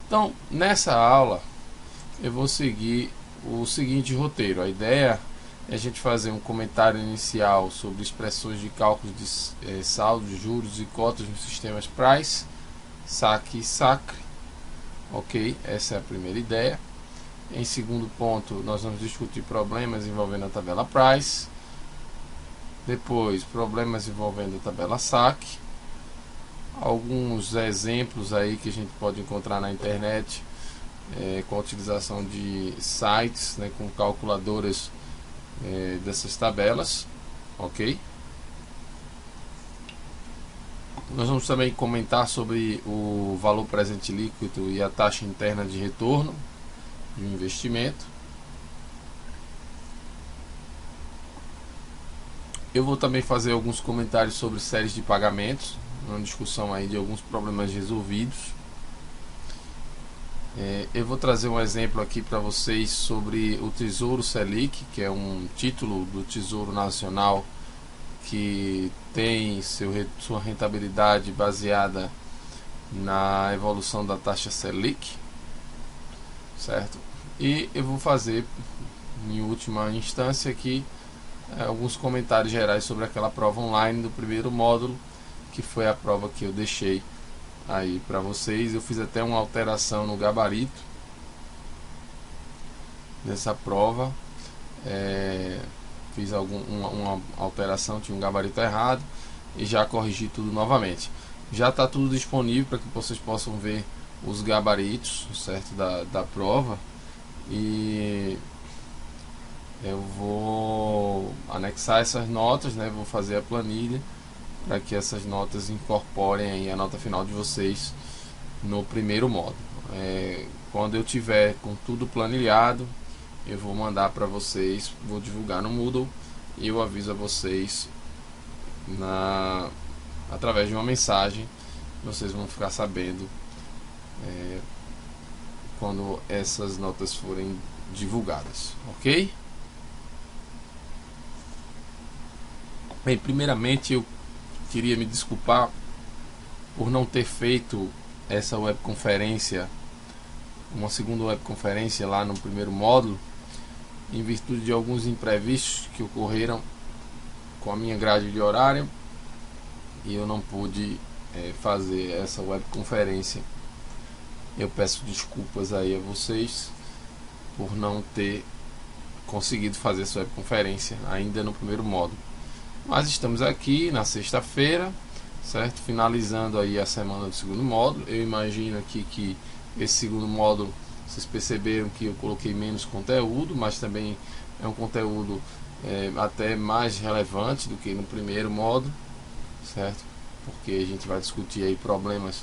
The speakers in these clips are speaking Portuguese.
Então, nessa aula eu vou seguir o seguinte roteiro. A ideia é a gente fazer um comentário inicial sobre expressões de cálculos de saldos, juros e cotas nos sistemas Price, saque e sacre. Ok, essa é a primeira ideia. Em segundo ponto, nós vamos discutir problemas envolvendo a tabela Price. Depois, problemas envolvendo a tabela saque. Alguns exemplos aí que a gente pode encontrar na internet com a utilização de sites, né, com calculadoras dessas tabelas, ok? Nós vamos também comentar sobre o valor presente líquido e a taxa interna de retorno de um investimento. Eu vou também fazer alguns comentários sobre séries de pagamentos, uma discussão aí de alguns problemas resolvidos. Eu vou trazer um exemplo aqui para vocês sobre o Tesouro Selic, que é um título do Tesouro Nacional que tem sua rentabilidade baseada na evolução da taxa Selic, certo? E eu vou fazer, em última instância, aqui alguns comentários gerais sobre aquela prova online do primeiro módulo, que foi a prova que eu deixei aí para vocês. Eu fiz até uma alteração no gabarito dessa prova, fiz uma alteração, tinha um gabarito errado e já corrigi tudo novamente. Já está tudo disponível para que vocês possam ver os gabaritos, certo, da prova, e eu vou anexar essas notas, né, vou fazer a planilha para que essas notas incorporem aí a nota final de vocês no primeiro módulo. Quando eu tiver com tudo planilhado, eu vou mandar para vocês, vou divulgar no Moodle e eu aviso a vocês através de uma mensagem. Vocês vão ficar sabendo quando essas notas forem divulgadas, ok? Bem, primeiramente eu queria me desculpar por não ter feito essa webconferência, uma segunda webconferência lá no primeiro módulo, em virtude de alguns imprevistos que ocorreram com a minha grade de horário, e eu não pude fazer essa webconferência. Eu peço desculpas aí a vocês por não ter conseguido fazer essa webconferência ainda no primeiro módulo. Mas estamos aqui na sexta-feira, certo? Finalizando aí a semana do segundo módulo. Eu imagino aqui que esse segundo módulo, vocês perceberam que eu coloquei menos conteúdo, mas também é um conteúdo até mais relevante do que no primeiro módulo, certo? Porque a gente vai discutir aí problemas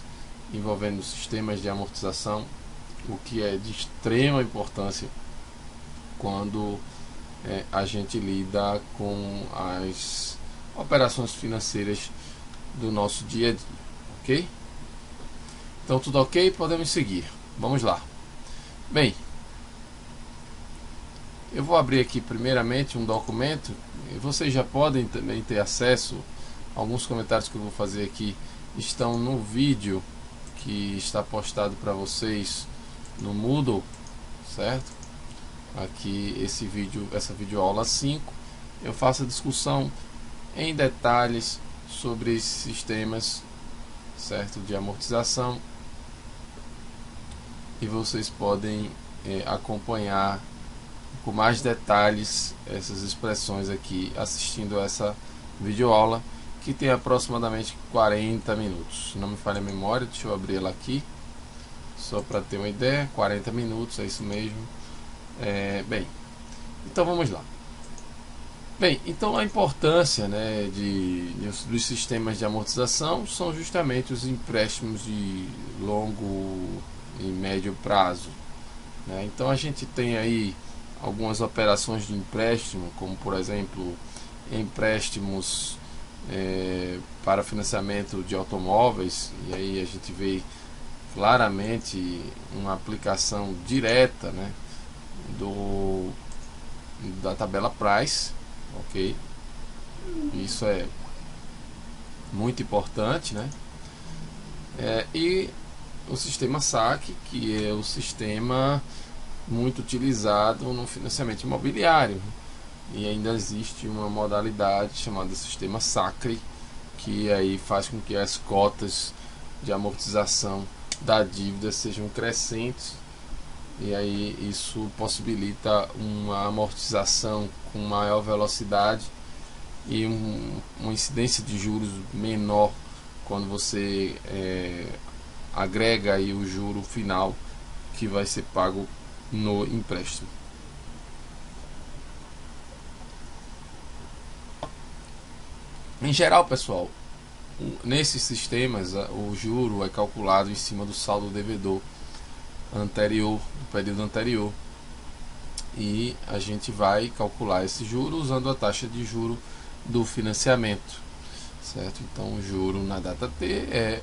envolvendo sistemas de amortização, o que é de extrema importância quando a gente lida com as operações financeiras do nosso dia a dia, ok? Então tudo ok? Podemos seguir. Vamos lá. Bem, eu vou abrir aqui primeiramente um documento. Vocês já podem também ter acesso. Alguns comentários que eu vou fazer aqui estão no vídeo que está postado para vocês no Moodle, certo? Aqui essa videoaula 5, eu faço a discussão em detalhes sobre esses sistemas, certo, de amortização, e vocês podem acompanhar com mais detalhes essas expressões aqui assistindo a essa videoaula, que tem aproximadamente 40 minutos. Se não me falha a memória, deixa eu abrir ela aqui só para ter uma ideia. 40 minutos, é isso mesmo. Bem, então vamos lá. Bem, então a importância, né, dos sistemas de amortização são justamente os empréstimos de longo e médio prazo, né? Então a gente tem aí algumas operações de empréstimo, como por exemplo empréstimos para financiamento de automóveis, e aí a gente vê claramente uma aplicação direta, né, da tabela Price, ok? Isso é muito importante, né? E o sistema saque, que é o sistema muito utilizado no financiamento imobiliário, e ainda existe uma modalidade chamada sistema Sacre, que aí faz com que as cotas de amortização da dívida sejam crescentes, e aí isso possibilita uma amortização com maior velocidade e uma incidência de juros menor quando você agrega aí o juro final que vai ser pago no empréstimo. Em geral, pessoal, nesses sistemas o juro é calculado em cima do saldo devedor anterior, do período anterior, e a gente vai calcular esse juro usando a taxa de juro do financiamento, certo? Então o juro na data T é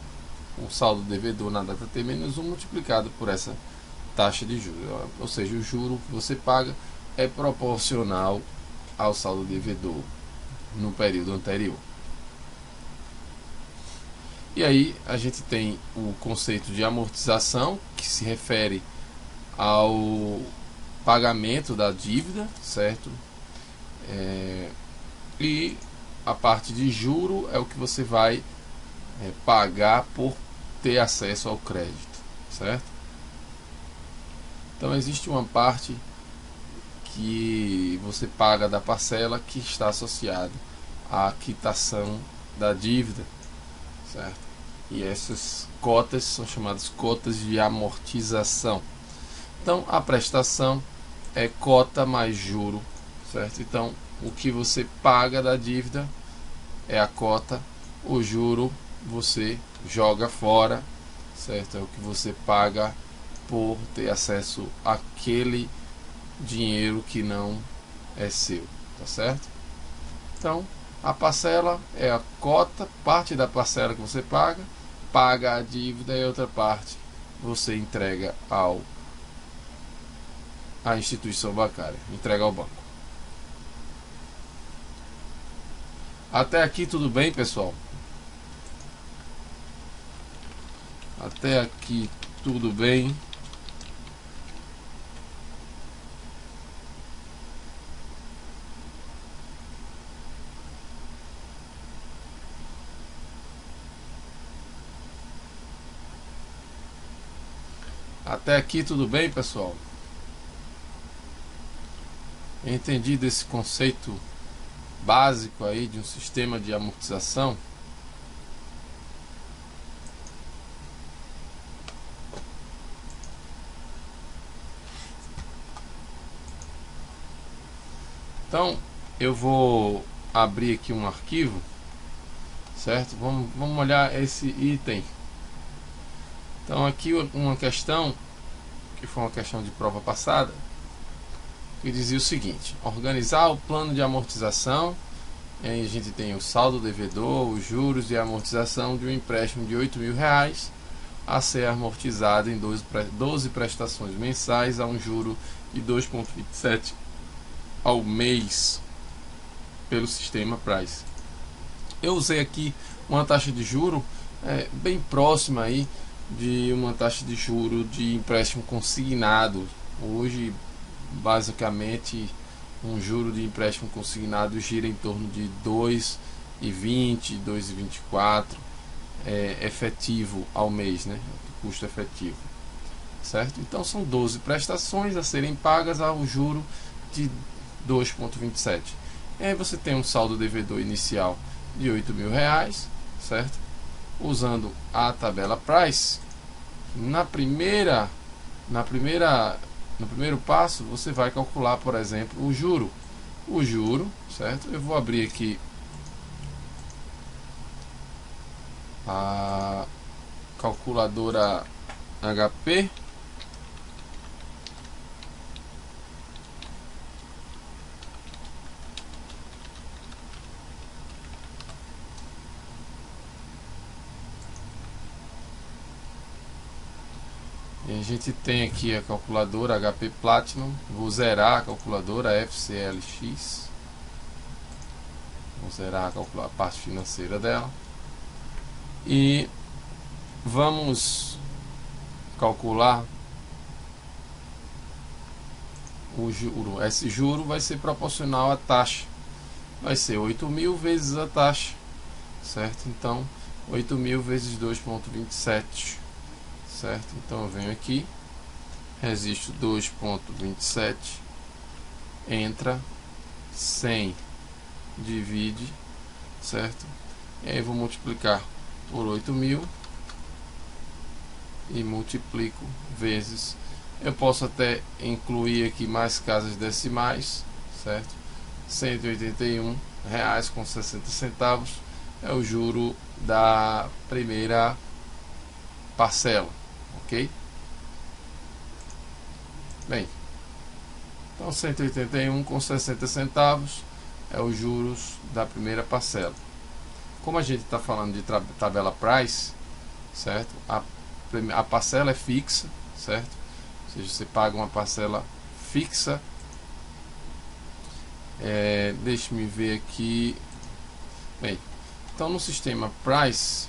o saldo devedor na data T menos 1 multiplicado por essa taxa de juros, ou seja, o juro que você paga é proporcional ao saldo devedor no período anterior. E aí a gente tem o conceito de amortização, que se refere ao pagamento da dívida, certo? E a parte de juro é o que você vai pagar por ter acesso ao crédito, certo? Então existe uma parte que você paga da parcela que está associada à quitação da dívida, certo? E essas cotas são chamadas cotas de amortização. Então a prestação é cota mais juro, certo? Então o que você paga da dívida é a cota, o juro você joga fora, certo? É o que você paga por ter acesso àquele dinheiro que não é seu, tá certo? Então a parcela é a cota, parte da parcela que você paga a dívida, e outra parte você entrega à instituição bancária, entrega ao banco. Até aqui tudo bem, pessoal? Até aqui tudo bem? Até aqui tudo bem, pessoal? Entendi desse conceito básico aí de um sistema de amortização? Então eu vou abrir aqui um arquivo, certo? Vamos olhar esse item. Então aqui uma questão que foi uma questão de prova passada, que dizia o seguinte: organizar o plano de amortização. E aí a gente tem o saldo devedor, os juros e a amortização de um empréstimo de R$8.000 a ser amortizado em 12 prestações mensais a um juro de 2,27 ao mês pelo sistema Price. Eu usei aqui uma taxa de juro bem próxima aí de uma taxa de juro de empréstimo consignado. Hoje, basicamente, um juro de empréstimo consignado gira em torno de 2,20, 2,24 efetivo ao mês, né? Custo efetivo, certo? Então são 12 prestações a serem pagas ao juro de 2,27. E aí você tem um saldo devedor inicial de R$8.000, certo? Usando a tabela Price, no primeiro passo você vai calcular, por exemplo, o juro, certo? Eu vou abrir aqui a calculadora HP. E a gente tem aqui a calculadora HP Platinum. Vou zerar a calculadora FCLX. Vou zerar a parte financeira dela. E vamos calcular o juro, esse juro vai ser proporcional à taxa, vai ser 8.000 vezes a taxa, certo? Então 8.000 vezes 2,27, certo? Então eu venho aqui, registro 2,27, entra 100, divide, certo? E aí vou multiplicar por 8.000 e multiplico vezes. Eu posso até incluir aqui mais casas decimais, certo? R$181,60 é o juro da primeira parcela, ok? Bem, então 181,60 é os juros da primeira parcela. Como a gente está falando de tabela price, certo? A parcela é fixa, certo? Ou seja, você paga uma parcela fixa. Deixe-me ver aqui. Bem, então no sistema price,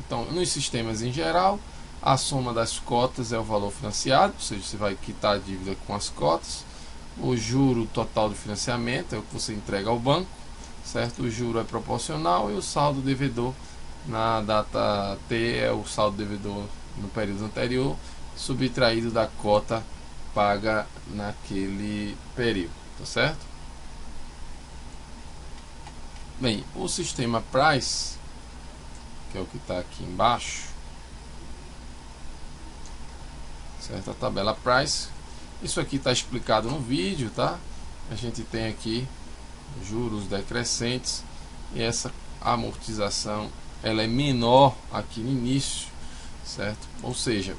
então nos sistemas em geral, a soma das cotas é o valor financiado, ou seja, você vai quitar a dívida com as cotas. O juro total do financiamento é o que você entrega ao banco, certo? O juro é proporcional e o saldo devedor na data T é o saldo devedor no período anterior, subtraído da cota paga naquele período, tá certo? Bem, o sistema price, que é o que está aqui embaixo, certo? A tabela price, isso aqui está explicado no vídeo, tá? A gente tem aqui juros decrescentes e essa amortização ela é menor aqui no início, certo? Ou seja,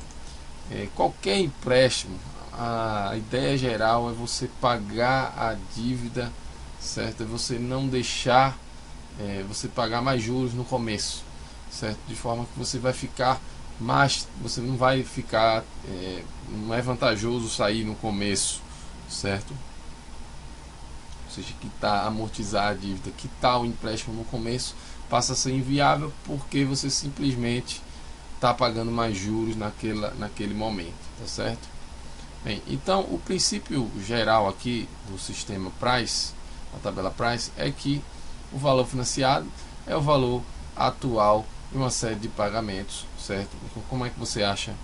qualquer empréstimo, a ideia geral é você pagar a dívida, certo? É você não deixar você pagar mais juros no começo, certo? De forma que você vai ficar mais, você não vai ficar, não é vantajoso sair no começo, certo? Ou seja, quitar, amortizar a dívida, quitar o empréstimo no começo passa a ser inviável porque você simplesmente está pagando mais juros naquele momento, tá certo? Bem, então o princípio geral aqui do sistema price, a tabela price, é que o valor financiado é o valor atual de uma série de pagamentos, certo? Então, como é que você acha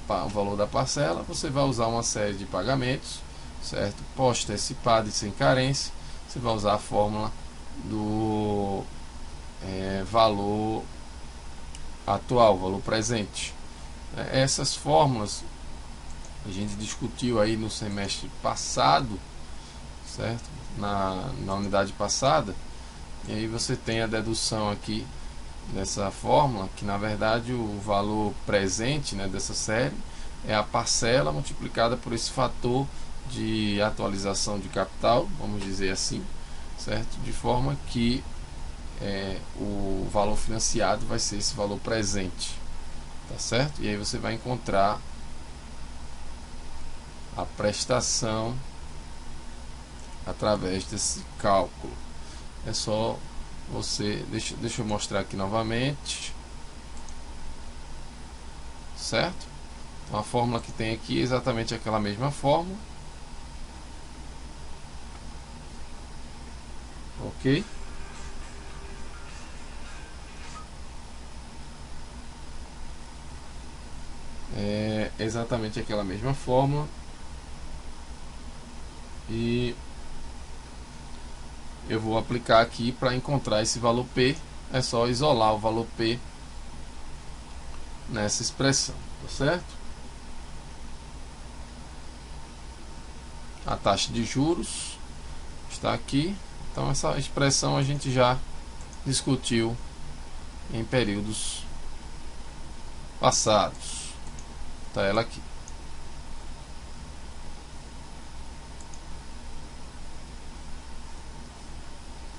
o valor da parcela? Você vai usar uma série de pagamentos, certo? Pós-antecipado e sem carência. Você vai usar a fórmula do valor atual, valor presente. Essas fórmulas a gente discutiu aí no semestre passado, certo? Na unidade passada. E aí você tem a dedução aqui dessa fórmula, que na verdade o valor presente, né, dessa série é a parcela multiplicada por esse fator de atualização de capital, vamos dizer assim, certo? De forma que o valor financiado vai ser esse valor presente, tá certo? E aí você vai encontrar a prestação através desse cálculo. É só você, deixa eu mostrar aqui novamente, certo? Então a fórmula que tem aqui é exatamente aquela mesma fórmula, ok? É exatamente aquela mesma fórmula e eu vou aplicar aqui para encontrar esse valor P. É só isolar o valor P nessa expressão, tá certo? A taxa de juros está aqui. Então essa expressão a gente já discutiu em períodos passados. Está ela aqui.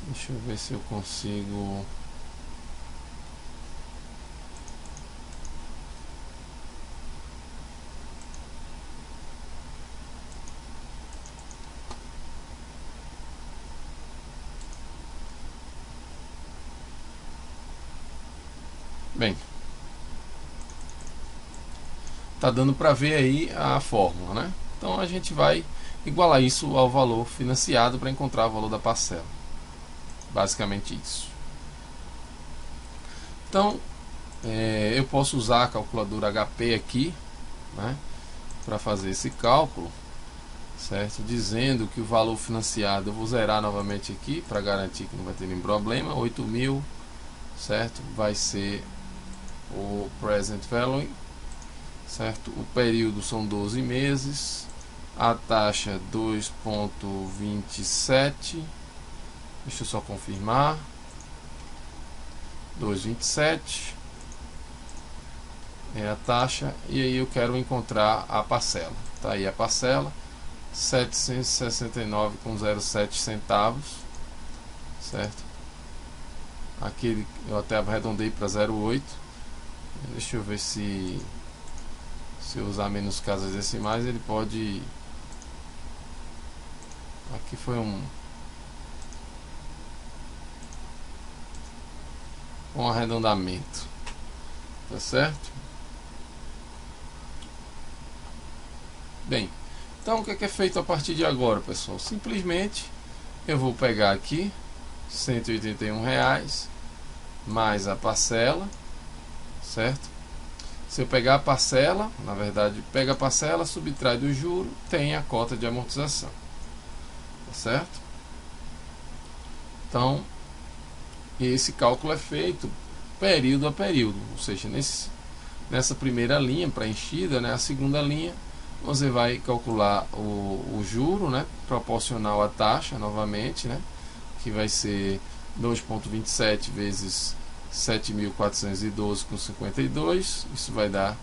Deixa eu ver se eu consigo. Bem, Tá dando para ver aí a fórmula, né? Então a gente vai igualar isso ao valor financiado para encontrar o valor da parcela. Basicamente isso. Então eu posso usar a calculadora HP aqui, né, para fazer esse cálculo, certo? Dizendo que o valor financiado, eu vou zerar novamente aqui para garantir que não vai ter nenhum problema. 8.000, certo? Vai ser o present value, certo? O período são 12 meses, a taxa 2,27. Deixa eu só confirmar. 2,27 é a taxa, e aí eu quero encontrar a parcela. Tá aí a parcela, 769,07 centavos, certo? Aqui eu até arredondei para 0,8. Deixa eu ver se eu usar menos casas decimais ele pode. Aqui foi um arredondamento, tá certo? Bem, então o que é feito a partir de agora, pessoal? Simplesmente eu vou pegar aqui R$181 mais a parcela, certo? Se eu pegar a parcela, na verdade, pega a parcela, subtrai do juro, tem a cota de amortização, tá certo? Então esse cálculo é feito período a período, ou seja, nessa primeira linha preenchida, né, a segunda linha, você vai calcular o juro, né, proporcional à taxa, novamente, né, que vai ser 2,27 vezes 7.412,52. Isso vai dar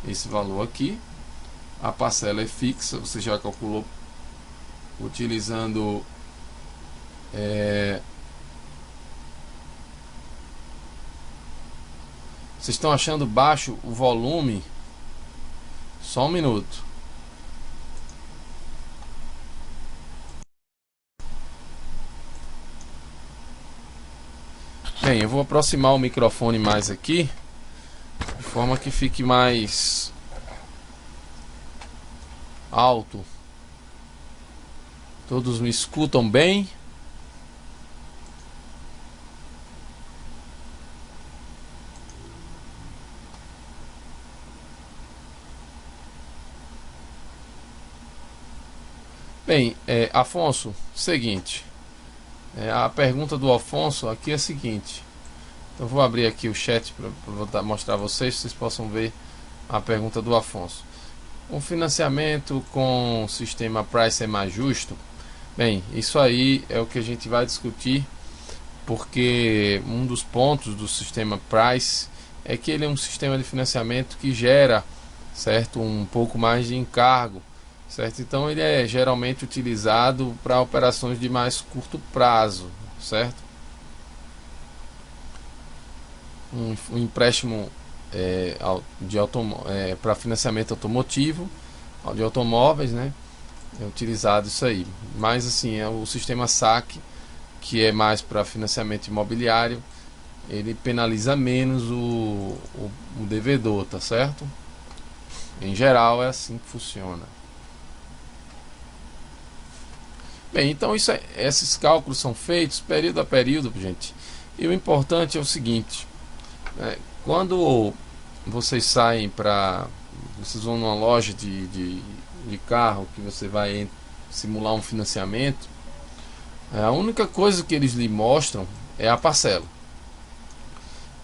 esse valor aqui. A parcela é fixa, você já calculou utilizando vocês estão achando baixo o volume? Só um minuto. Bem, eu vou aproximar o microfone mais aqui, de forma que fique mais alto. Todos me escutam bem? Bem, Afonso, seguinte, a pergunta do Afonso aqui é a seguinte. Então eu vou abrir aqui o chat para mostrar a vocês possam ver a pergunta do Afonso. O financiamento com o sistema Price é mais justo? Bem, isso aí é o que a gente vai discutir, porque um dos pontos do sistema Price é que ele é um sistema de financiamento que gera, certo, um pouco mais de encargo, certo? Então ele é geralmente utilizado para operações de mais curto prazo, certo? Um empréstimo para financiamento automotivo, de automóveis, né? É utilizado isso aí. Mas assim, é o sistema SAC, que é mais para financiamento imobiliário, ele penaliza menos o devedor, tá certo? Em geral é assim que funciona. Bem, então esses cálculos são feitos período a período, gente. E o importante é o seguinte: quando vocês saem vocês vão numa loja de carro, que você vai simular um financiamento, a única coisa que eles lhe mostram é a parcela.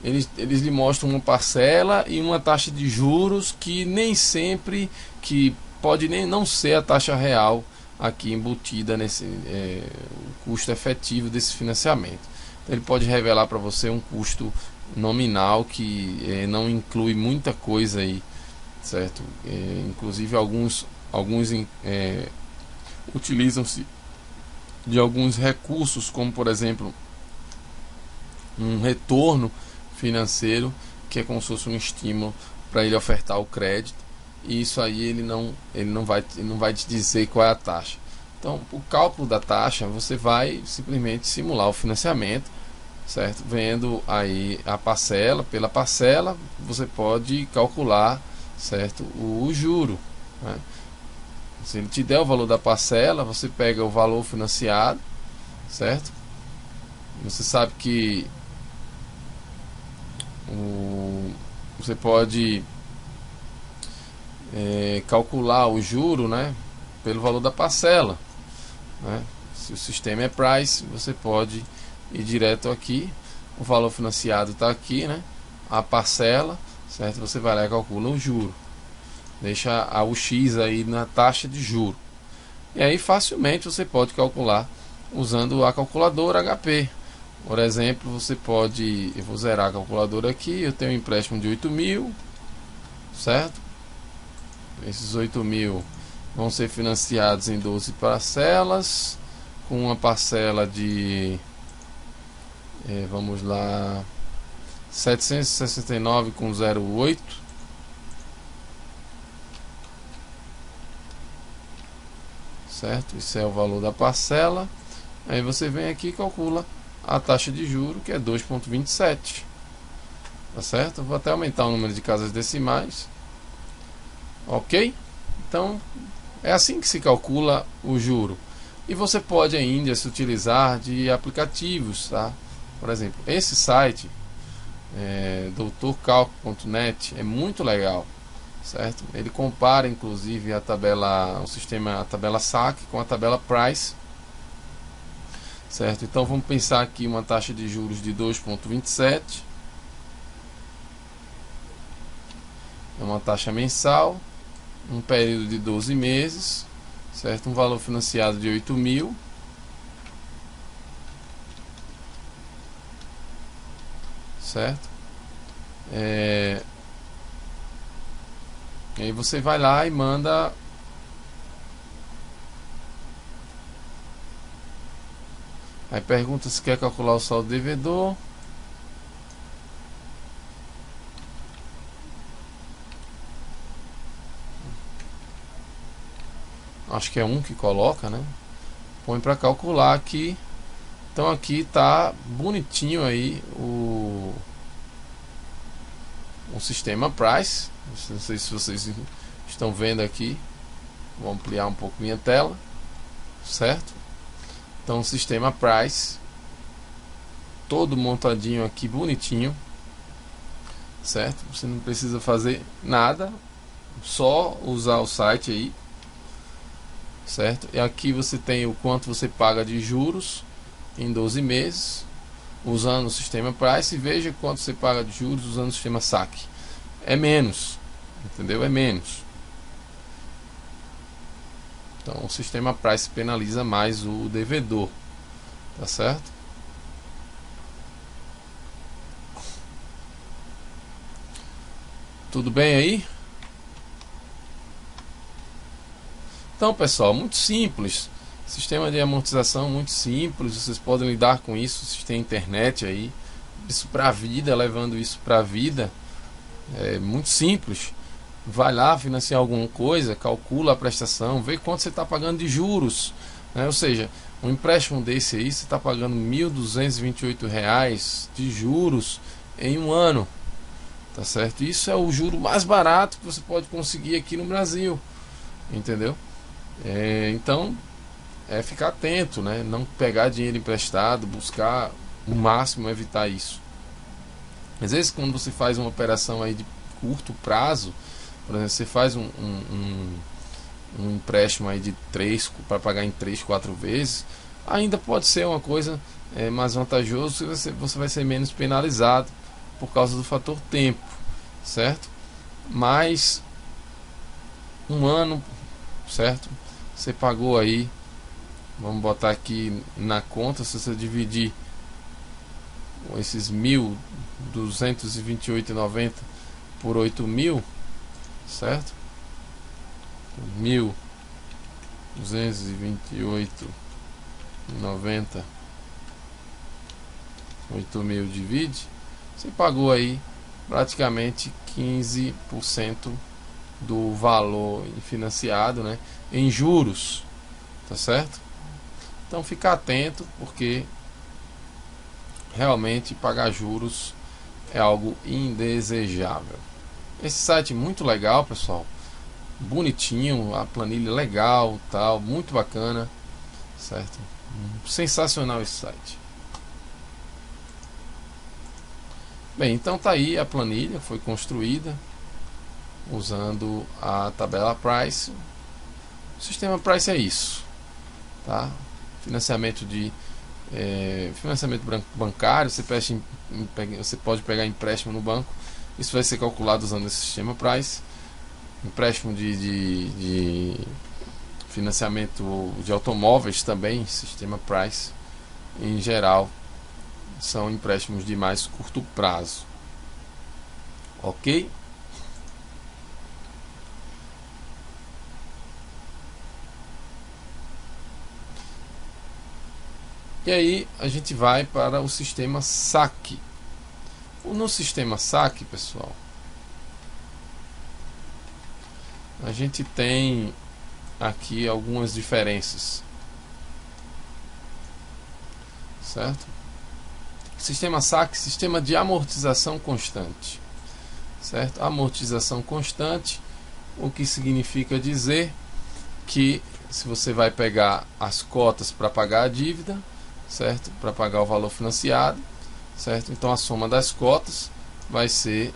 Eles lhe mostram uma parcela e uma taxa de juros que nem sempre, que pode nem não ser a taxa real aqui embutida nesse o custo efetivo desse financiamento. Então, ele pode revelar para você um custo nominal que não inclui muita coisa aí, certo? Inclusive alguns utilizam-se de alguns recursos, como por exemplo um retorno financeiro, que é como se fosse um estímulo para ele ofertar o crédito, e isso aí ele não vai te dizer qual é a taxa. Então, o cálculo da taxa, você vai simplesmente simular o financiamento, certo? Vendo aí a parcela, pela parcela você pode calcular, certo, o juro, né? Se ele te der o valor da parcela, você pega o valor financiado, certo? Você sabe que você pode calcular o juro, né, pelo valor da parcela, né? Se o sistema é price, você pode ir direto aqui, o valor financiado está aqui, né, a parcela, certo? Você vai lá e calcula o juro, deixa o X aí na taxa de juro, e aí facilmente você pode calcular usando a calculadora HP. Por exemplo, você pode, eu vou zerar a calculadora aqui, eu tenho um empréstimo de 8.000, certo? Esses 8.000 vão ser financiados em 12 parcelas, com uma parcela de, vamos lá, 769,08, certo? Isso é o valor da parcela. Aí você vem aqui e calcula a taxa de juro, que é 2,27, tá certo? Eu vou até aumentar o número de casas decimais, ok? Então é assim que se calcula o juro. E você pode ainda se utilizar de aplicativos, tá? Por exemplo, esse site, doutorcalc.net, é muito legal, certo? Ele compara inclusive a tabela SAC com a tabela Price, certo? Então vamos pensar aqui uma taxa de juros de 2,27, é uma taxa mensal, um período de 12 meses, certo? Um valor financiado de 8.000, certo? Aí você vai lá e manda aí pergunta se quer calcular o saldo devedor. Acho que é um que coloca, né? Põe para calcular aqui. Então aqui tá bonitinho aí o sistema Price. Não sei se vocês estão vendo aqui. Vou ampliar um pouco minha tela, certo? Então o sistema Price todo montadinho aqui, bonitinho, certo? Você não precisa fazer nada, só usar o site aí, certo? E aqui você tem o quanto você paga de juros em 12 meses usando o sistema Price, e veja quanto você paga de juros usando o sistema SAC. É menos, entendeu? É menos. Então o sistema Price penaliza mais o devedor, tá certo? Tudo bem aí? Então, pessoal, muito simples. Sistema de amortização muito simples. Vocês podem lidar com isso se tem internet aí. Isso para a vida, levando isso para a vida. É muito simples. Vai lá financiar alguma coisa, calcula a prestação, vê quanto você está pagando de juros, né? Ou seja, um empréstimo desse aí você está pagando R$ 1.228 de juros em um ano, tá certo? Isso é o juro mais barato que você pode conseguir aqui no Brasil, entendeu? Então ficar atento, né? Não pegar dinheiro emprestado, buscar o máximo evitar isso. Às vezes quando você faz uma operação aí de curto prazo, por exemplo, você faz um empréstimo aí de 3 para pagar em 3, 4 vezes, ainda pode ser uma coisa mais vantajosa, você vai ser menos penalizado por causa do fator tempo, certo? Mas um ano, certo? Você pagou aí, vamos botar aqui na conta, se você dividir esses 1.228,90 por 8.000, certo? 1.228,90 8.000 divide, você pagou aí praticamente 15% do valor financiado, né, em juros, tá certo? Então fica atento, porque realmente pagar juros é algo indesejável. Esse site muito legal, pessoal, bonitinho, a planilha legal, tal, muito bacana, certo? Sensacional esse site. Bem, então tá aí a planilha, foi construída usando a tabela Price. O sistema Price é isso, tá? Financiamento bancário, você pode pegar empréstimo no banco, isso vai ser calculado usando esse sistema Price. Empréstimo de financiamento de automóveis também, sistema Price. Em geral, são empréstimos de mais curto prazo. Ok? E aí a gente vai para o sistema saque. No sistema saque, pessoal, a gente tem aqui algumas diferenças, certo? Sistema saque, sistema de amortização constante, certo? Amortização constante, o que significa dizer que se você vai pegar as cotas para pagar a dívida, certo? Para pagar o valor financiado, certo? Então a soma das cotas vai ser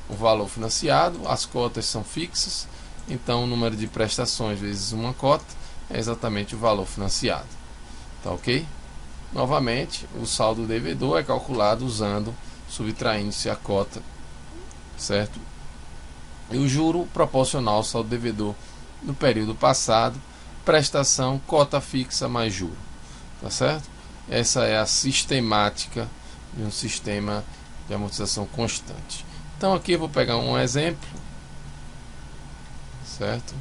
o valor financiado, as cotas são fixas, então o número de prestações vezes uma cota é exatamente o valor financiado, tá ok? Novamente, o saldo devedor é calculado subtraindo-se a cota, certo? E o juro proporcional ao saldo devedor no período passado, prestação, cota fixa mais juro, tá certo? Essa é a sistemática de um sistema de amortização constante. Então aqui eu vou pegar um exemplo, certo?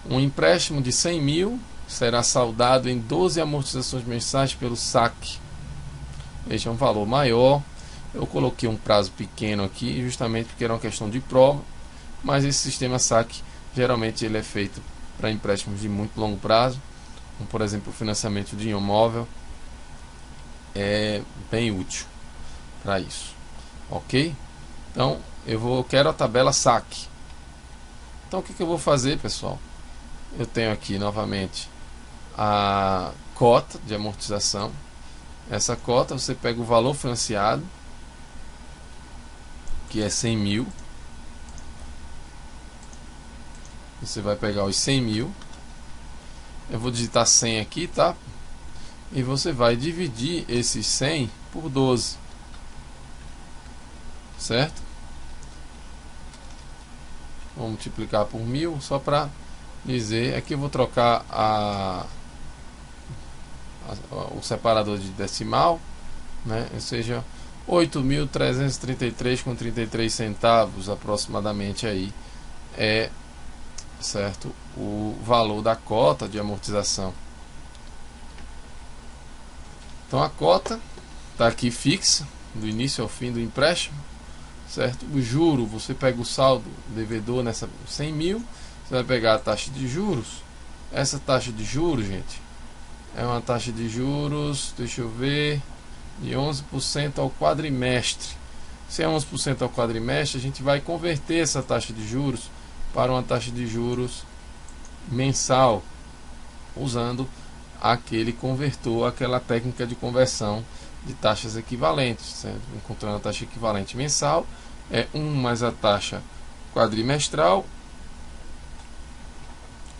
Um empréstimo de 100 mil será saldado em 12 amortizações mensais pelo saque. Este é um valor maior. Eu coloquei um prazo pequeno aqui, justamente porque era uma questão de prova, mas esse sistema saque, geralmente ele é feito para empréstimos de muito longo prazo, como por exemplo o financiamento de imóvel, é bem útil para isso, ok? Então eu quero a tabela saque. Então o que eu vou fazer, pessoal? Eu tenho aqui novamente a cota de amortização. Essa cota você pega o valor financiado, que é 100 mil. Você vai pegar os 100 mil. Eu vou digitar 100 aqui, tá? E você vai dividir esses 100 por 12, certo? Vou multiplicar por 1000 só para dizer. Aqui eu vou trocar o separador de decimal, né? Ou seja, 8.333,33 centavos aproximadamente aí é, certo, o valor da cota de amortização. Então a cota está aqui fixa do início ao fim do empréstimo, certo? O juro, você pega o saldo devedor nessa 100 mil, você vai pegar a taxa de juros. Essa taxa de juros, gente, é uma taxa de juros, deixa eu ver, de 11% ao quadrimestre. Se é 11% ao quadrimestre, a gente vai converter essa taxa de juros para uma taxa de juros mensal, usando aquele convertor, aquela técnica de conversão de taxas equivalentes, certo? Encontrando a taxa equivalente mensal, é 1 mais a taxa quadrimestral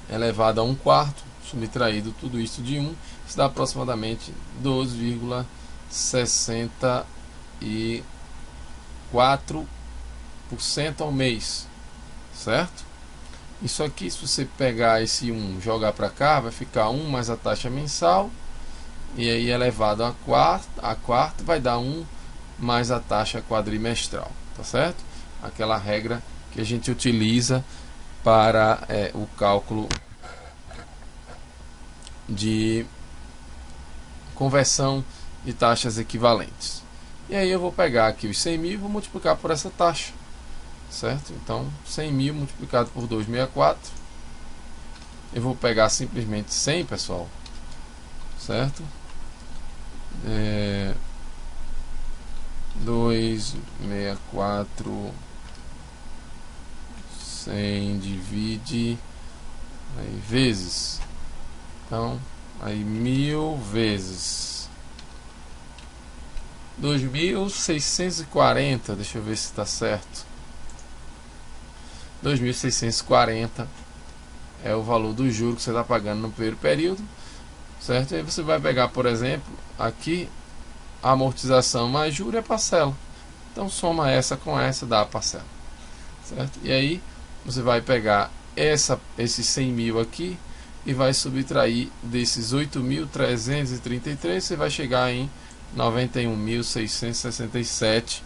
elevado a 1/4, subtraído tudo isso de 1, isso dá aproximadamente 12,64% ao mês, certo? Isso aqui, se você pegar esse 1 jogar para cá, vai ficar 1 mais a taxa mensal, e aí elevado a quarta vai dar 1 mais a taxa quadrimestral, tá certo? Aquela regra que a gente utiliza para o cálculo de conversão de taxas equivalentes. E aí eu vou pegar aqui os 100 mil e vou multiplicar por essa taxa, certo? Então 100 mil multiplicado por 264, eu vou pegar simplesmente 100, pessoal, certo? 264 100 divide aí vezes, então aí 1000 vezes 2.640, deixa eu ver se está certo. 2.640 é o valor do juro que você está pagando no primeiro período, certo? Aí você vai pegar, por exemplo, aqui a amortização mais juro é parcela, então soma essa com essa, dá a parcela, certo? E aí você vai pegar esses 100 mil aqui e vai subtrair desses 8.333, você vai chegar em 91.667,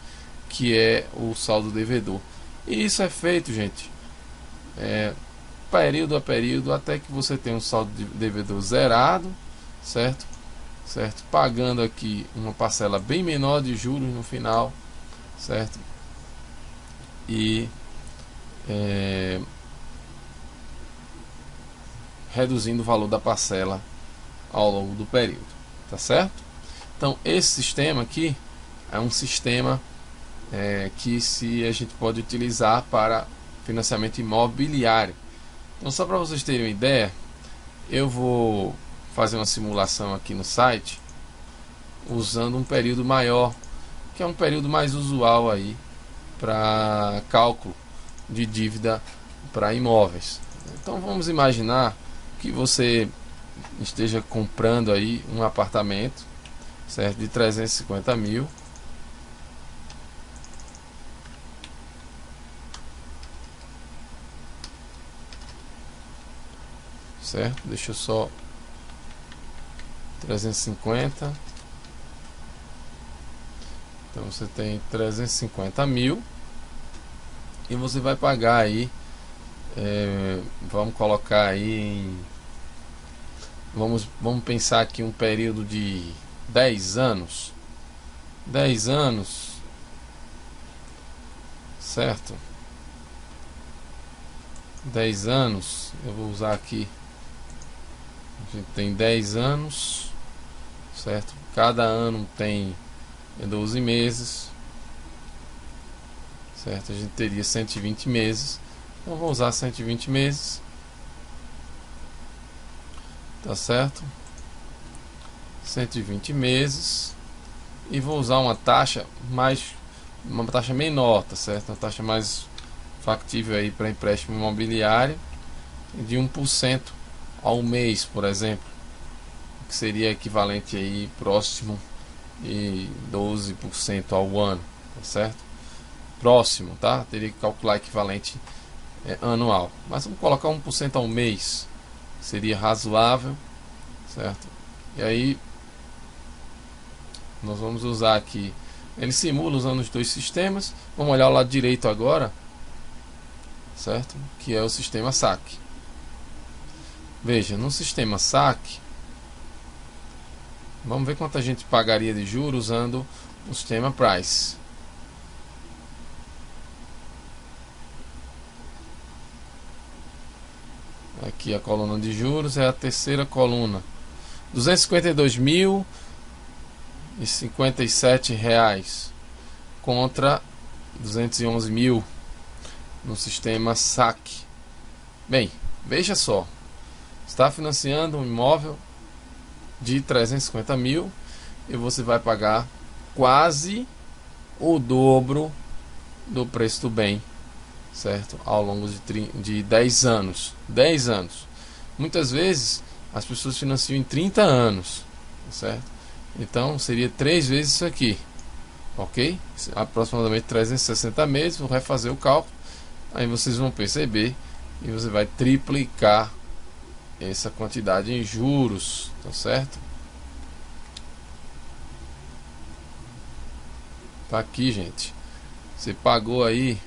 que é o saldo devedor. E isso é feito, gente, período a período, até que você tenha um saldo de devedor zerado, certo? Pagando aqui uma parcela bem menor de juros no final, certo? E reduzindo o valor da parcela ao longo do período, tá certo? Então esse sistema aqui é um sistema que a gente pode utilizar para financiamento imobiliário. Então, só para vocês terem uma ideia, eu vou fazer uma simulação aqui no site usando um período maior, que é um período mais usual aí para cálculo de dívida para imóveis. Então vamos imaginar que você esteja comprando aí um apartamento, certo, de 350 mil, certo? Deixa eu só 350. Então você tem 350 mil e você vai pagar aí, vamos colocar aí vamos pensar aqui um período de 10 anos. 10 anos, certo? 10 anos, eu vou usar aqui. A gente tem 10 anos, certo? Cada ano tem 12 meses, certo? A gente teria 120 meses. Então vou usar 120 meses, tá certo? 120 meses. E vou usar uma taxa menor, tá certo? Uma taxa mais factível aí para empréstimo imobiliário, de 1% ao mês, por exemplo, que seria equivalente aí próximo de 12% ao ano, tá certo? Próximo, tá? Teria que calcular equivalente anual, mas vamos colocar 1% ao mês, seria razoável, certo? E aí nós vamos usar aqui, ele simula usando os dois sistemas. Vamos olhar o lado direito agora, certo? Que é o sistema saque. Veja, no sistema saque, vamos ver quanto a gente pagaria de juros usando o sistema price. Aqui a coluna de juros é a terceira coluna, R$252.057 contra 211 mil no sistema saque. Bem, veja só, está financiando um imóvel de 350 mil e você vai pagar quase o dobro do preço do bem, certo? Ao longo de 10 anos. 10 anos. Muitas vezes as pessoas financiam em 30 anos, certo? Então seria 3 vezes isso aqui, ok? Aproximadamente 360 meses. Vou refazer o cálculo, aí vocês vão perceber e você vai triplicar essa quantidade em juros, tá certo? Tá aqui, gente. Você pagou aí,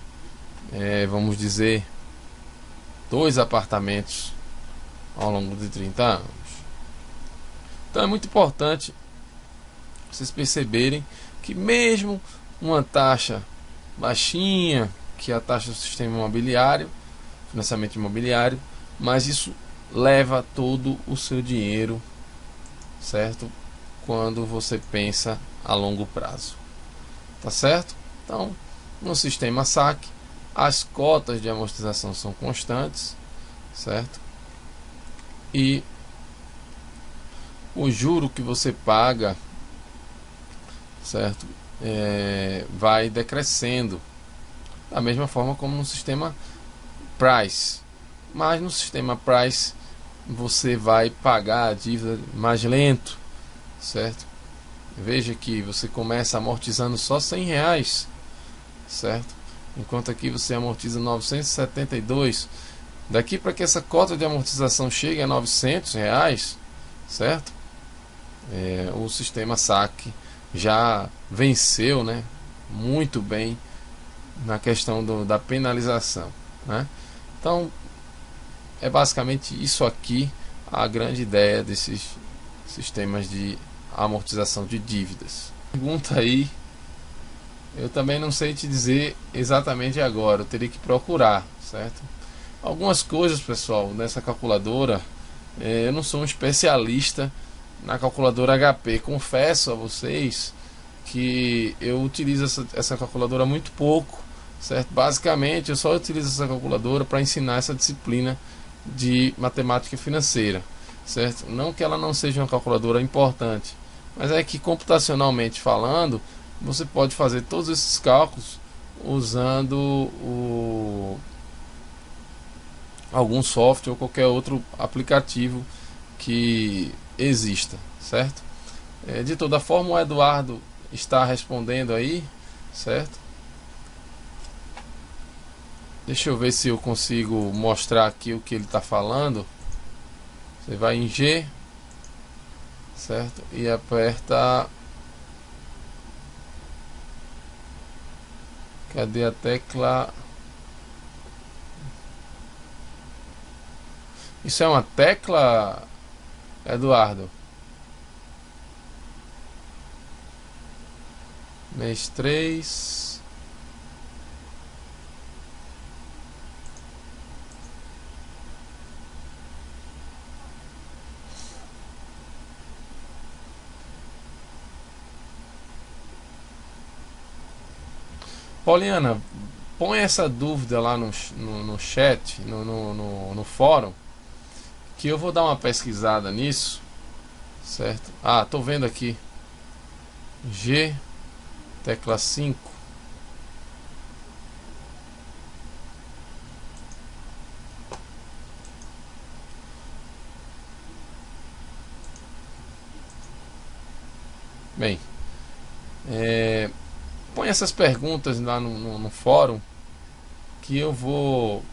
vamos dizer, 2 apartamentos ao longo de 30 anos. Então é muito importante vocês perceberem que mesmo uma taxa baixinha, que é a taxa do sistema imobiliário, financiamento imobiliário, mas isso leva todo o seu dinheiro, certo? Quando você pensa a longo prazo. tá certo? Então, no sistema saque, as cotas de amortização são constantes, certo? E o juro que você paga, certo, vai decrescendo da mesma forma como no sistema Price, mas no sistema Price você vai pagar a dívida mais lento, certo? Veja que você começa amortizando só R$100, certo? Enquanto aqui você amortiza 972. Daqui para que essa cota de amortização chegue a R$900, certo? O sistema saque já venceu, né, muito bem na questão da penalização, né? Então é basicamente isso aqui a grande ideia desses sistemas de amortização de dívidas. Pergunta aí, eu também não sei te dizer exatamente agora, eu teria que procurar, certo? Algumas coisas, pessoal, nessa calculadora, eu não sou um especialista na calculadora HP, confesso a vocês que eu utilizo essa calculadora muito pouco, certo? Basicamente eu só utilizo essa calculadora para ensinar essa disciplina de matemática financeira, certo? Não que ela não seja uma calculadora importante, mas é que computacionalmente falando, você pode fazer todos esses cálculos usando algum software ou qualquer outro aplicativo que exista, certo? De toda forma, o Eduardo está respondendo aí, certo? Deixa eu ver se eu consigo mostrar aqui o que ele está falando. Você vai em G, certo? E aperta. Cadê a tecla? Isso é uma tecla, Eduardo? Mês 3. Poliana, põe essa dúvida lá no chat, no fórum, que eu vou dar uma pesquisada nisso, certo? Ah, tô vendo aqui. G, tecla 5. Bem, põe essas perguntas lá no fórum, que eu vou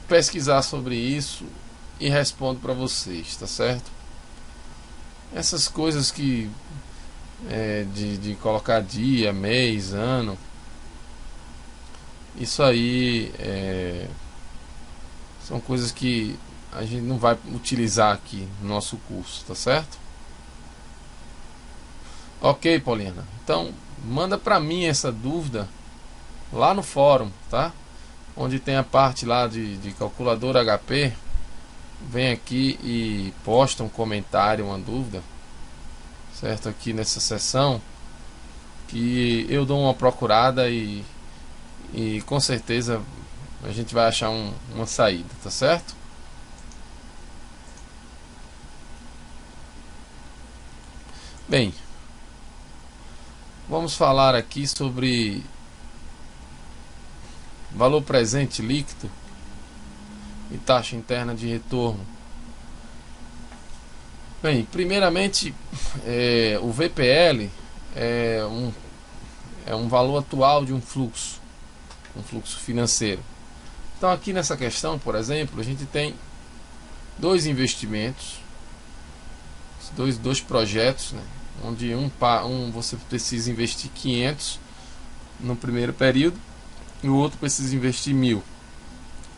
pesquisar sobre isso e respondo para vocês, tá certo? Essas coisas que de colocar dia, mês, ano, isso aí são coisas que a gente não vai utilizar aqui no nosso curso, tá certo? Ok, Paulina. Então manda para mim essa dúvida lá no fórum, tá? Onde tem a parte lá de calculadora HP. Vem aqui e posta um comentário, uma dúvida, certo? Aqui nessa seção, que eu dou uma procurada e com certeza a gente vai achar uma saída, tá certo? Bem, vamos falar aqui sobre valor presente líquido e taxa interna de retorno. Bem, primeiramente, o VPL é um valor atual de um fluxo financeiro. Então aqui nessa questão, por exemplo, a gente tem dois investimentos, dois projetos, né, onde você precisa investir 500 no primeiro período e o outro precisa investir 1000.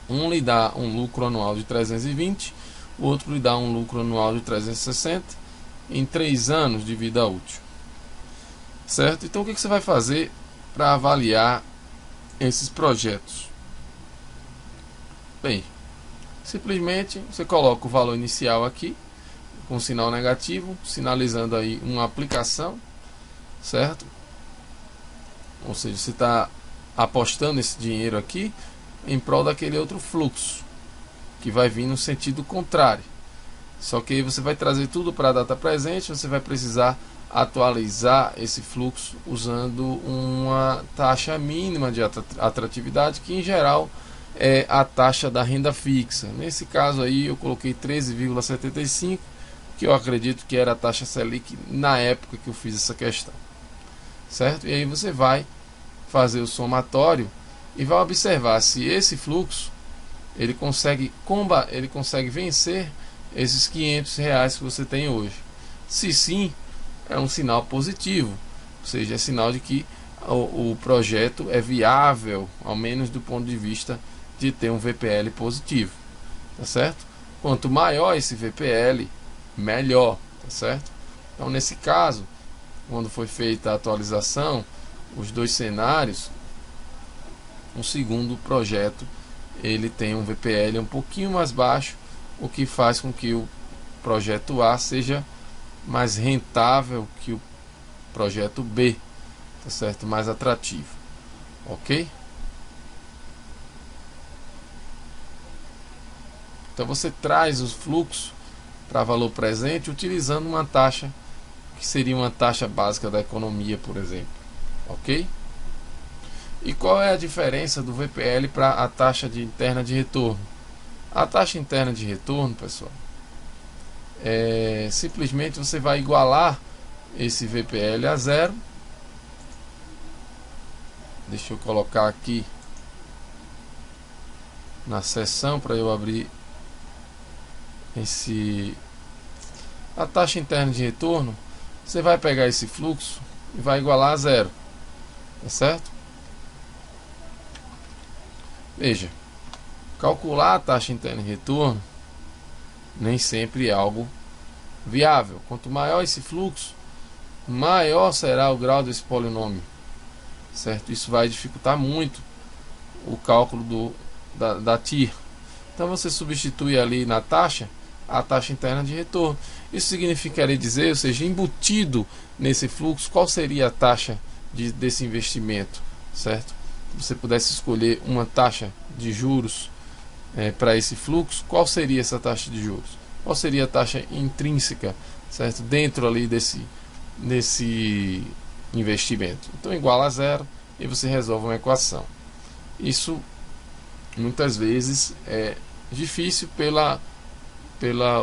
Um lhe dá um lucro anual de 320, o outro lhe dá um lucro anual de 360 em 3 anos de vida útil, certo? Então o que você vai fazer para avaliar esses projetos? Bem, simplesmente você coloca o valor inicial aqui com sinal negativo, sinalizando aí uma aplicação, certo? Ou seja, você está apostando esse dinheiro aqui em prol daquele outro fluxo que vai vir no sentido contrário. Só que aí você vai trazer tudo para a data presente, você vai precisar atualizar esse fluxo usando uma taxa mínima de atratividade, que em geral é a taxa da renda fixa. Nesse caso aí eu coloquei 13,75, que eu acredito que era a taxa Selic na época que eu fiz essa questão, certo? E aí você vai fazer o somatório e vai observar se esse fluxo ele consegue vencer esses R$ 500 que você tem hoje. Se sim, é um sinal positivo, ou seja, é sinal de que o projeto é viável, ao menos do ponto de vista de ter um VPL positivo, tá certo? Quanto maior esse VPL, melhor, tá certo? Então, nesse caso, quando foi feita a atualização, os dois cenários, o segundo projeto ele tem um VPL um pouquinho mais baixo, o que faz com que o projeto A seja mais rentável que o projeto B, tá certo? Mais atrativo, ok? Então você traz os fluxos para valor presente utilizando uma taxa que seria uma taxa básica da economia, por exemplo, ok? E qual é a diferença do VPL para a taxa interna de retorno? A taxa interna de retorno, pessoal, simplesmente você vai igualar esse VPL a zero. Deixa eu colocar aqui na seção para eu abrir a taxa interna de retorno. Você vai pegar esse fluxo e vai igualar a zero, tá certo? Veja, calcular a taxa interna de retorno nem sempre é algo viável. Quanto maior esse fluxo, maior será o grau desse polinômio, certo? Isso vai dificultar muito o cálculo da TIR. Então você substitui ali na taxa a taxa interna de retorno. Isso significaria dizer, ou seja, embutido nesse fluxo, qual seria a taxa desse investimento, certo? Se você pudesse escolher uma taxa de juros para esse fluxo, qual seria essa taxa de juros? Qual seria a taxa intrínseca, certo? Dentro ali desse investimento. Então igual a zero e você resolve uma equação. Isso muitas vezes é difícil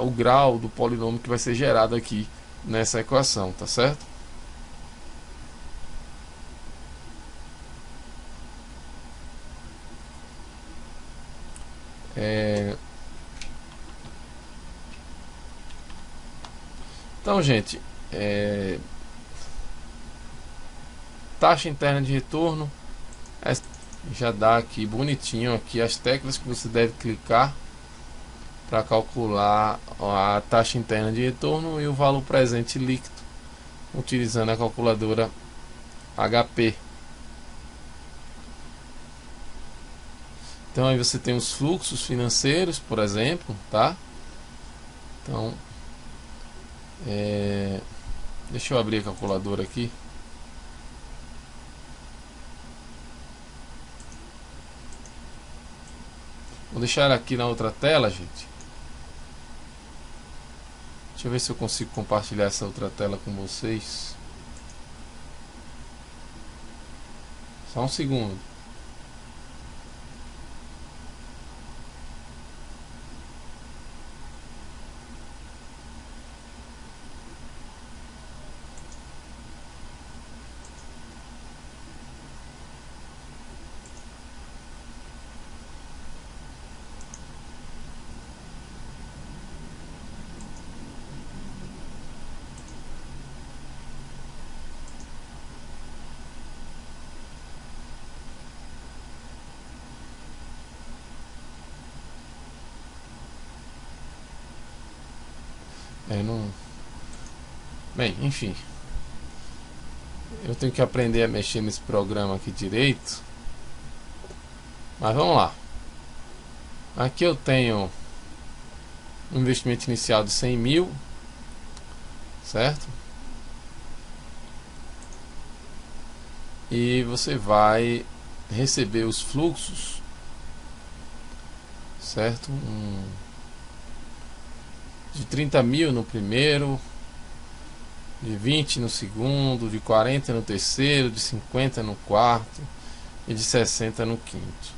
o grau do polinômio que vai ser gerado aqui nessa equação, tá certo? Então, gente, taxa interna de retorno, já dá aqui bonitinho aqui as teclas que você deve clicar para calcular a taxa interna de retorno e o valor presente líquido, utilizando a calculadora HP. Então aí você tem os fluxos financeiros, por exemplo, tá? Então, deixa eu abrir a calculadora aqui. Vou deixar ela aqui na outra tela, gente. Deixa eu ver se eu consigo compartilhar essa outra tela com vocês. Só um segundo. Bem, enfim, eu tenho que aprender a mexer nesse programa aqui direito, mas vamos lá. Aqui eu tenho um investimento inicial de 100 mil, certo? e você vai receber os fluxos, certo? De 30 mil no primeiro, de 20 no segundo, de 40 no terceiro, de 50 no quarto e de 60 no quinto,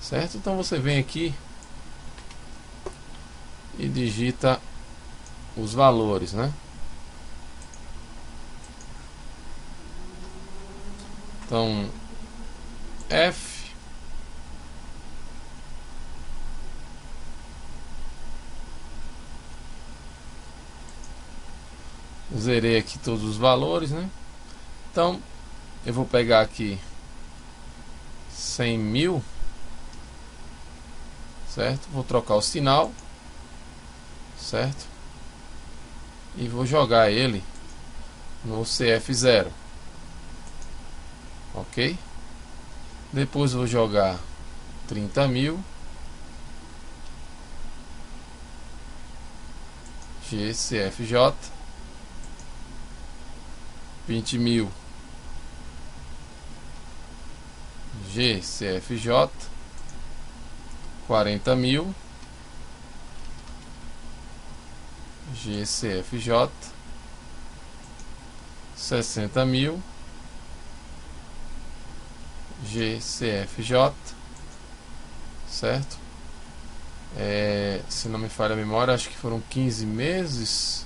certo? Então você vem aqui e digita os valores, né? Então F zerei aqui todos os valores, né? Então eu vou pegar aqui 100 mil, certo? Vou trocar o sinal, certo? E vou jogar ele no CF0, ok? Depois vou jogar 30 mil GCFJ, 20 mil GCFJ, 40 mil GCFJ, 60 mil GCFJ, certo? Se não me falha a memória, acho que foram 15 meses.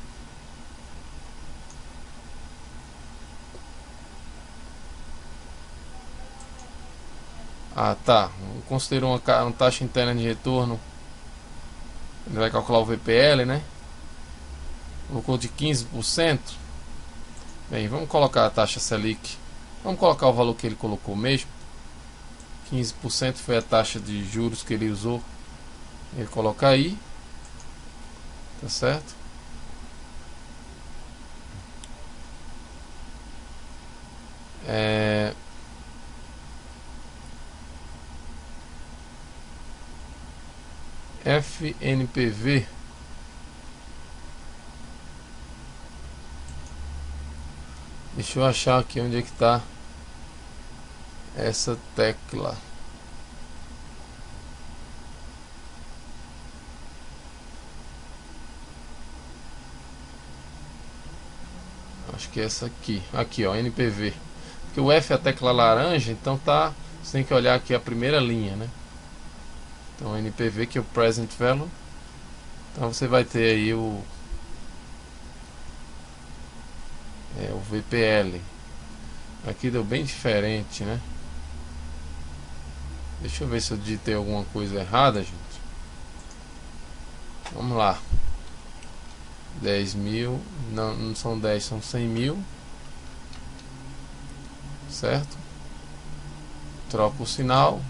Ah, tá. Considerou uma taxa interna de retorno. Ele vai calcular o VPL, né? Colocou de 15%. Bem, vamos colocar a taxa Selic. Vamos colocar o valor que ele colocou mesmo. 15% foi a taxa de juros que ele usou. Ele coloca aí. Tá certo? FNPV. Deixa eu achar aqui onde é que está essa tecla. Acho que é essa aqui. Aqui, ó, NPV. Porque o F é a tecla laranja, então tá. Você tem que olhar aqui a primeira linha, né? Então NPV, que é o Present Value. Então você vai ter aí o VPL. Aqui deu bem diferente, né? Deixa eu ver se eu digitei alguma coisa errada, gente. Vamos lá. 10 mil. Não são 10, são 100 mil. Certo? Troca o sinal.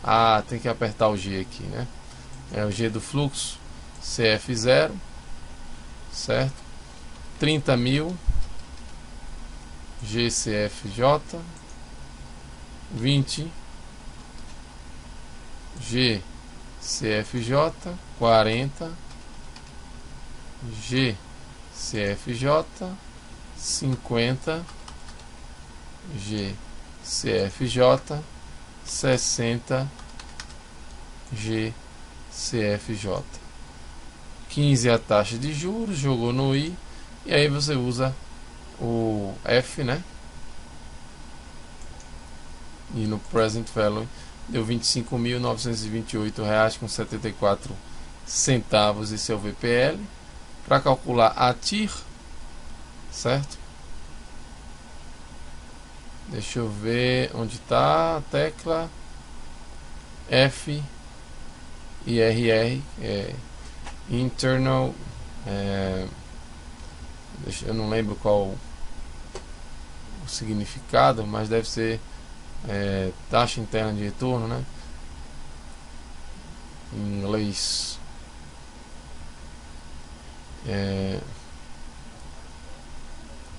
Ah, tem que apertar o G aqui, né? É o G do fluxo. CF0. Certo? 30 mil GCFJ, 20 GCFJ, 40 GCFJ, 50 GCFJ, 60 GCFJ. 15 a taxa de juros, jogou no I, e aí você usa o F, né? E no Present Value deu R$ 25.928,74. Esse é o VPL. Para calcular a TIR, certo? Deixa eu ver onde está a tecla F e RR, internal, eu não lembro qual o significado, mas deve ser taxa interna de retorno, né? Em inglês.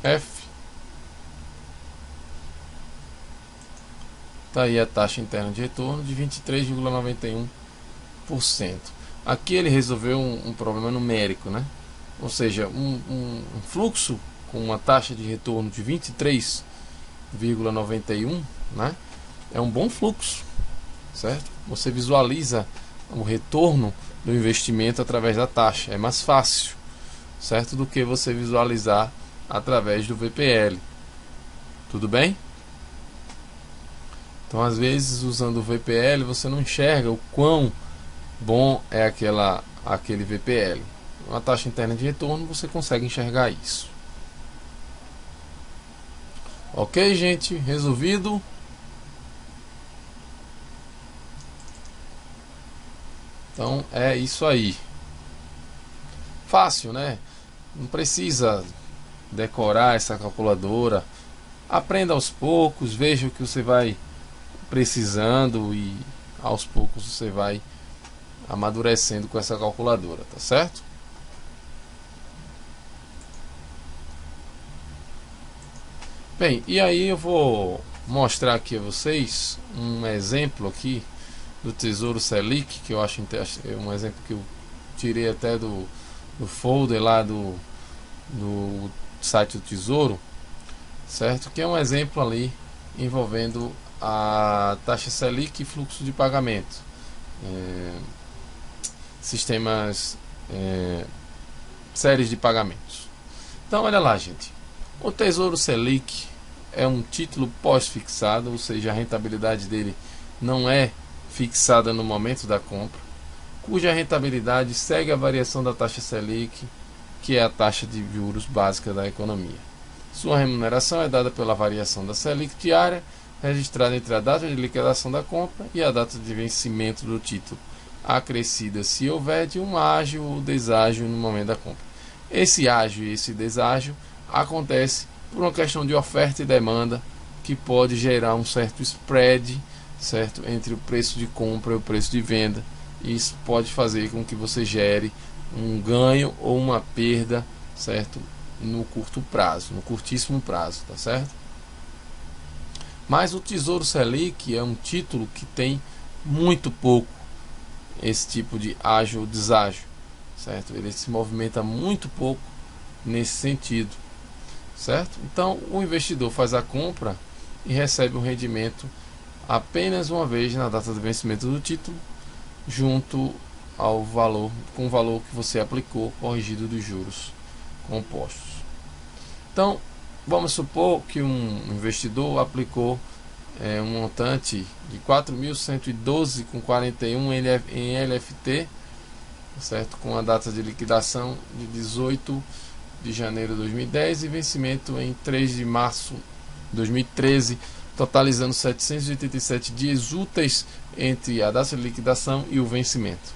F. Tá aí a taxa interna de retorno de 23,91%. Aqui ele resolveu um problema numérico, né? ou seja, um fluxo com uma taxa de retorno de 23,91, né? É um bom fluxo, certo? Você visualiza o retorno do investimento através da taxa, é mais fácil, certo, do que você visualizar através do VPL. Tudo bem? Então, às vezes, usando o VPL, você não enxerga o quão bom é aquele VPL. Uma taxa interna de retorno, você consegue enxergar isso. Ok, gente? Resolvido? Então, é isso aí. Fácil, né? Não precisa decorar essa calculadora. Aprenda aos poucos, veja o que você vai precisando e aos poucos você vai amadurecendo com essa calculadora, tá certo? Bem, e aí eu vou mostrar aqui a vocês um exemplo aqui do Tesouro Selic, que eu acho um exemplo que eu tirei até do folder lá do site do Tesouro, certo? Que é um exemplo ali envolvendo a taxa Selic e fluxo de pagamento, sistemas, séries de pagamentos. Então, olha lá, gente. O Tesouro Selic é um título pós-fixado, ou seja, a rentabilidade dele não é fixada no momento da compra, cuja rentabilidade segue a variação da taxa Selic, que é a taxa de juros básica da economia. Sua remuneração é dada pela variação da Selic diária, registrada entre a data de liquidação da compra e a data de vencimento do título, acrescida se houver de um ágio ou deságio no momento da compra. Esse ágio e esse deságio acontece por uma questão de oferta e demanda, que pode gerar um certo spread, certo, entre o preço de compra e o preço de venda. Isso pode fazer com que você gere um ganho ou uma perda, certo, no curto prazo, no curtíssimo prazo, tá certo? Mas o Tesouro Selic é um título que tem muito pouco esse tipo de ágio ou deságio, certo? Ele se movimenta muito pouco nesse sentido, certo? Então o investidor faz a compra e recebe um rendimento apenas uma vez na data de vencimento do título, junto ao valor, com o valor que você aplicou, corrigido dos juros compostos. Então, vamos supor que um investidor aplicou um montante de 4.112,41 em LFT, certo? Com a data de liquidação de 18 de janeiro de 2010 e vencimento em 3 de março de 2013, totalizando 787 dias úteis entre a data de liquidação e o vencimento.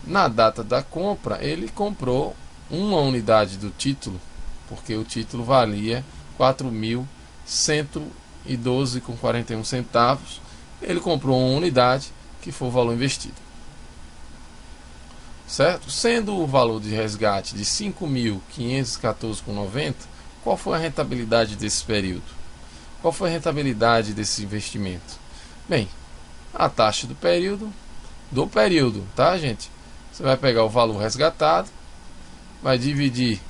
Na data da compra, ele comprou uma unidade do título, porque o título valia 4.112,41 centavos. Ele comprou uma unidade, que foi o valor investido, certo? Sendo o valor de resgate de 5.514,90, qual foi a rentabilidade desse período? Qual foi a rentabilidade desse investimento? Bem, a taxa do período, tá, gente? Você vai pegar o valor resgatado, vai dividir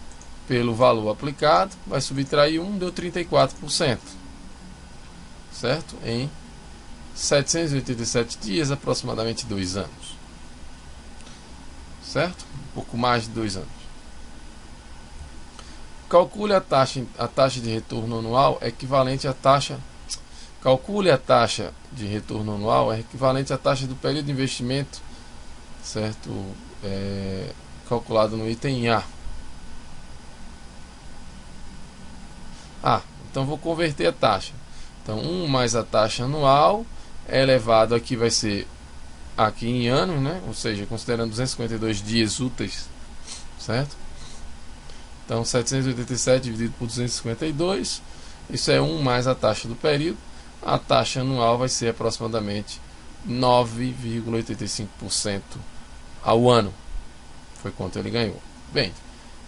pelo valor aplicado, vai subtrair 1, deu 34%, certo? Em 787 dias, aproximadamente 2 anos, certo? Um pouco mais de 2 anos. Calcule a taxa de retorno anual equivalente à taxa. Calcule a taxa de retorno anual equivalente à taxa do período de investimento, certo? Calculado no item A. Então vou converter a taxa. Então 1 mais a taxa anual é elevado, aqui vai ser aqui em anos, né? Ou seja, considerando 252 dias úteis, certo? Então 787 dividido por 252, isso é 1 mais a taxa do período. A taxa anual vai ser aproximadamente 9,85% ao ano. Foi quanto ele ganhou. Bem,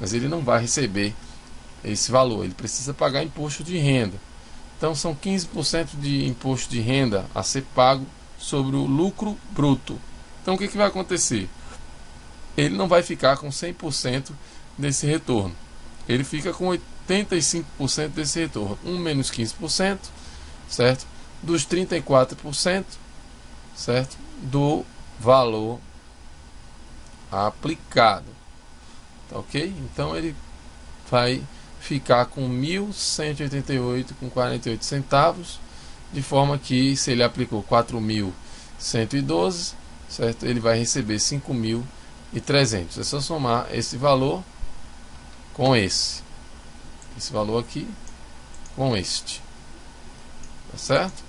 mas ele não vai receber esse valor, ele precisa pagar imposto de renda. Então são 15% de imposto de renda a ser pago sobre o lucro bruto. Então o que vai acontecer? Ele não vai ficar com 100% desse retorno. Ele fica com 85% desse retorno, 1 menos 15%, certo? Dos 34%, certo? Do valor aplicado, tá ok? Então ele vai ficar com 1.188,48 centavos, de forma que se ele aplicou 4.112, certo? Ele vai receber 5.300. É só somar esse valor com esse valor aqui com este, tá certo?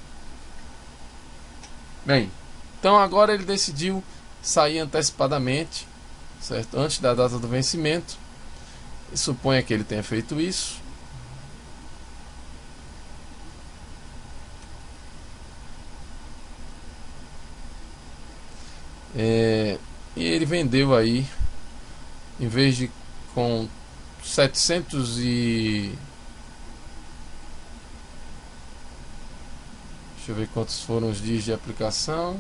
Bem, então agora ele decidiu sair antecipadamente, certo? Antes da data do vencimento. E suponha que ele tenha feito isso. E ele vendeu aí, em vez de com 700 e... deixa eu ver quantos foram os dias de aplicação.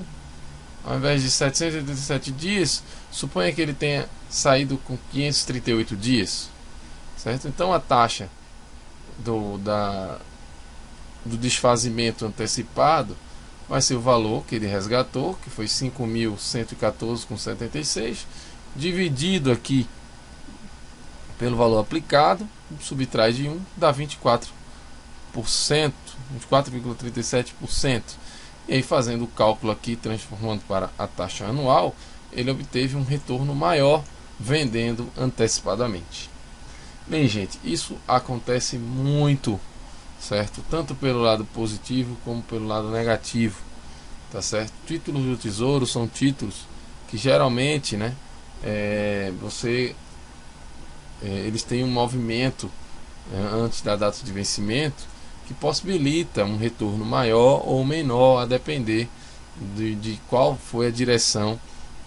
Ao invés de 787 dias, suponha que ele tenha saído com 538 dias, certo? Então a taxa do desfazimento antecipado vai ser o valor que ele resgatou, que foi 5.114,76, dividido aqui pelo valor aplicado, subtrai de 1, dá 24,37%. E aí, fazendo o cálculo aqui, transformando para a taxa anual, ele obteve um retorno maior vendendo antecipadamente. Bem, gente, isso acontece muito, certo? Tanto pelo lado positivo como pelo lado negativo, tá certo? Títulos do Tesouro são títulos que geralmente, né, eles têm um movimento antes da data de vencimento que possibilita um retorno maior ou menor, a depender de qual foi a direção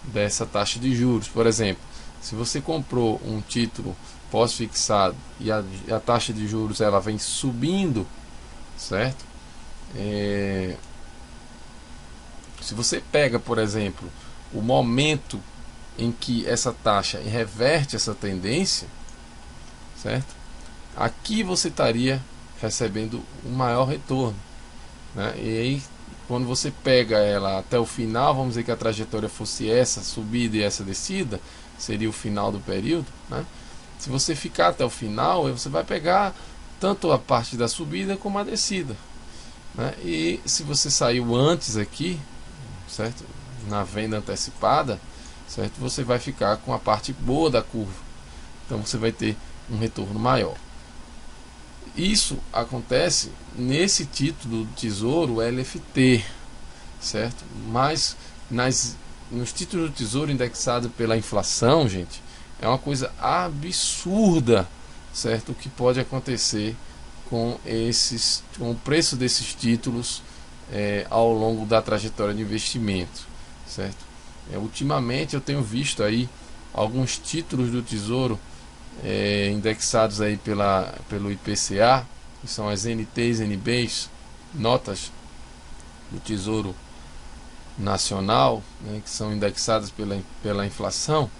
dessa taxa de juros. Por exemplo, se você comprou um título pós-fixado e a taxa de juros ela vem subindo, certo? Se você pega, por exemplo, o momento em que essa taxa reverte essa tendência, certo? Aqui você estaria recebendo um maior retorno, né? E aí, quando você pega ela até o final, vamos dizer que a trajetória fosse essa subida e essa descida, seria o final do período, né? Se você ficar até o final, você vai pegar tanto a parte da subida como a descida, né? E se você saiu antes aqui, certo? Na venda antecipada, certo? Você vai ficar com a parte boa da curva, então você vai ter um retorno maior. Isso acontece nesse título do Tesouro LFT, certo? Mas nos títulos do Tesouro indexados pela inflação, gente, é uma coisa absurda, certo? O que pode acontecer com o preço desses títulos ao longo da trajetória de investimento, certo? Ultimamente eu tenho visto aí alguns títulos do Tesouro indexados aí pelo IPCA, que são as NTs, NBs, notas do Tesouro Nacional, né, que são indexadas pela inflação,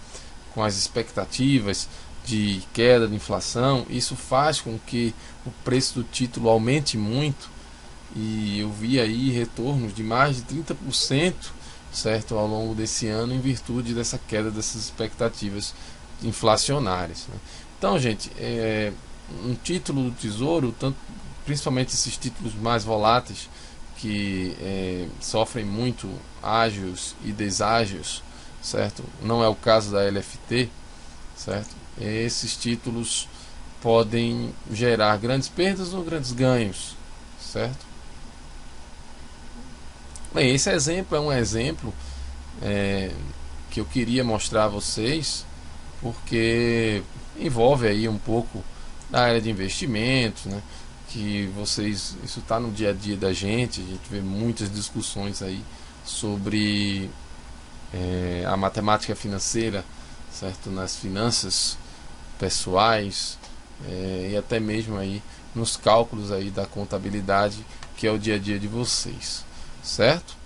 com as expectativas de queda de inflação. Isso faz com que o preço do título aumente muito, e eu vi aí retornos de mais de 30%, certo, ao longo desse ano, em virtude dessa queda dessas expectativas inflacionárias, né? Então, gente, um título do Tesouro, principalmente esses títulos mais voláteis, que sofrem muito ágios e deságios, certo? Não é o caso da LFT, certo? Esses títulos podem gerar grandes perdas ou grandes ganhos, certo? Bem, esse exemplo é um exemplo que eu queria mostrar a vocês, porque envolve aí um pouco da área de investimentos, né? Que isso está no dia a dia da gente. A gente vê muitas discussões aí sobre a matemática financeira, certo? Nas finanças pessoais, e até mesmo aí nos cálculos aí da contabilidade, que é o dia a dia de vocês, certo?